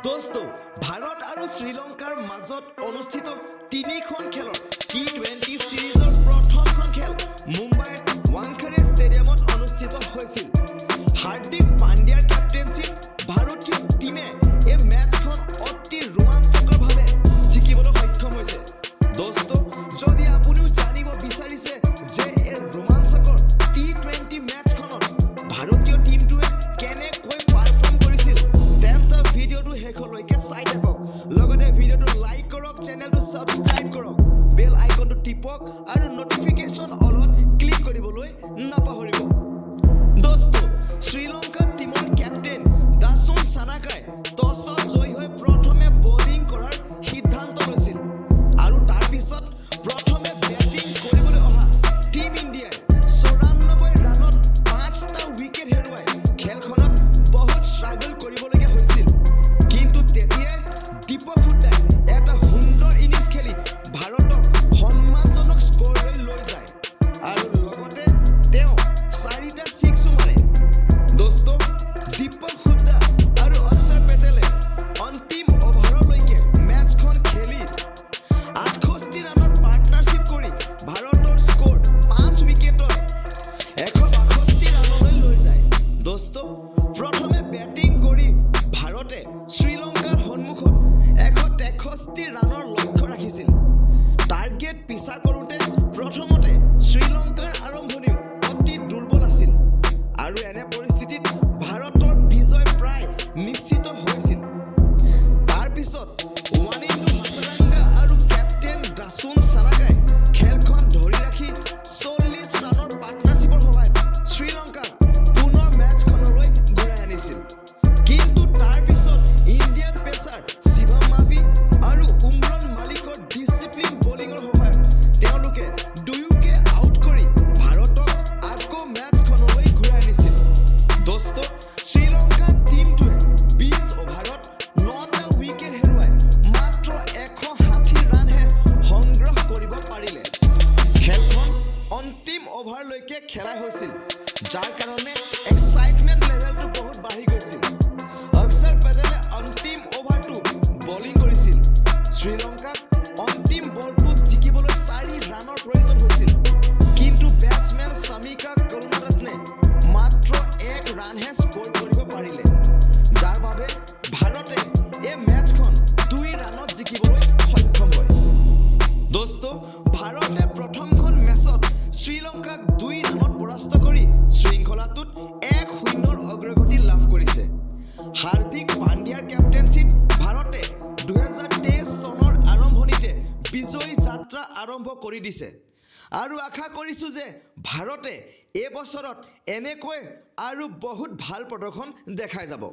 दोस्तो भारत और श्रीलंकार मजत अनुष्ठित 3খন खेলৰ t20 সিৰিজৰ প্ৰথমখন খেল মুম্বাইৰ वानखेड़े ষ্টেডিয়ামত অনুষ্ঠিত হৈছিল। হাৰ্দিক পাণ্ডিয়াৰ কেপ্টেনশ্বিপ ভাৰতীয় টিমে এই মেচখন অতি ৰোমাঞ্চকৰভাৱে জিকিবলৈ সক্ষম হৈছে। दोस्तो যদি আপুনিও জানিব বিচাৰিছে যে এই ৰোমাঞ্চকৰ t20 মেচখনত ভাৰতীয় টিমটোৱে কেনেকৈ পাৰফৰ্ম কৰিছিল তেন্তে ভিডিঅ'টো শেষলৈকে চাই থাকক। লগতে ভিডিঅ'টো লাইক কৰক, চেনেলটো সাবস্ক্ৰাইব কৰক, বেল আইকনটো টিপক আৰু নটিফিকেশন অলত ক্লিক কৰিবলৈ নাপাহৰিব। दोस्तो শ্ৰীলংকাৰ টিমৰ কেপ্টেইন দাসুন সানাকাই টছত জয় হৈ প্ৰথমে বলিং কৰাৰ সিদ্ধান্ত লৈছিল আৰু তাৰ পিছত প্ৰথমে বেটিং কৰিবলৈ অহা টিম ইণ্ডিয়াই 94 ৰানত 5টা উইকেট হেৰুৱাই খেলখনত বহুত ষ্ট্ৰাগল কৰিবলগীয়া হৈছিল। কিন্তু তেতিয়াই দীপক হুডাই এটা সুন্দৰ ইনিংছ খেলি ভাৰতক সন্মানজনক স্ক'ৰলৈ লৈ যায় আৰু লগতে তেওঁ 4টা ছিক্সো মাৰে। दोस्तो দীপক হুডা আৰু অক্ষৰ পেটেলে অন্তিম অভাৰলৈকে মেচখন খেলি 68 ৰানৰ পাৰ্টনাৰশ্বিপ কৰি ভাৰতৰ স্ক'ৰ 5 উইকেটত 162 ৰানলৈ লৈ যায়। दोस्तो প্ৰথমে বেটিং কৰি ভাৰতে শ্ৰীলংকাৰ সন্মুখত 163 ৰানৰ লক্ষ্য ৰাখিছিল। টাৰ্গেট পিছা কৰোঁতে প্ৰথমতে শ্ৰীলংকাৰ আৰম্ভণিও অতি দুৰ্বল আছিল আৰু এনে পৰিস্থিতিত ভাৰতৰ বিজয় প্ৰায় নিশ্চিত হৈছিল। তাৰ পিছত ৱানিন্দু হাছাৰাংগা আৰু কেপ্টেইন দাসুন সানাকাই খেলখন ধৰি ৰাখি 40 ৰানৰ পাৰ্টনাৰশ্বিপৰ সহায়ত শ্ৰীলংকাক পুনৰ মেচখনলৈ ঘূৰাই আনিছিল। কিন্তু তাৰ পিছত ইণ্ডিয়ান পেচাৰ শিৱম মাভি আৰু উমৰান মালিকৰ ডিচিপ্লিন বলিঙৰ সহায়ত তেওঁলোকে দুয়োকে আউট কৰি ভাৰতক আকৌ মেচখনলৈ ঘূৰাই আনিছিল। दोस्तो শ্ৰীলংকা টিমটোৱে 20 অভাৰত 9টা উইকেট হেৰুৱাই মাত্ৰ 160 ৰানহে সংগ্ৰহ কৰিব পাৰিলে। খেলখন অন্তিম অভাৰলৈকে খেলা হৈছিল, যাৰ কাৰণে এক্সাইটমেণ্ট লেভেলটো বহুত বাঢ়ি গৈছিল। অক্ষৰ পেটেলে অন্তিম অভাৰটো বলিং কৰিছিল। শ্ৰীলংকাক অন্তিম বলটোত জিকিবলৈ 4 ৰানৰ প্ৰয়োজন হৈছিল, কিন্তু বেটছমেন সামিকা কৰুণাৰত্নে মাত্ৰ 1 ৰানহে স্ক'ৰ কৰিব পাৰিলে, যাৰ বাবে ভাৰতে এই মেচখন 2 ৰানত জিকিবলৈ সক্ষম হয়। दोस्तो ভাৰতে প্ৰথমখন মেচত শ্ৰীলংকাক 2 ৰানত পৰাস্ত কৰি শৃংখলাটোত 1-0 অগ্ৰগতি লাভ কৰিছে। হাৰ্দিক পাণ্ডিয়াৰ কেপ্টেনশ্বিপ ভাৰতে 2023 চনৰ আৰম্ভণিতে বিজয়ী যাত্ৰা আৰম্ভ কৰি দিছে আৰু আশা কৰিছোঁ যে ভাৰতে এই বছৰত এনেকৈ আৰু বহুত ভাল প্ৰদৰ্শন দেখাই যাব।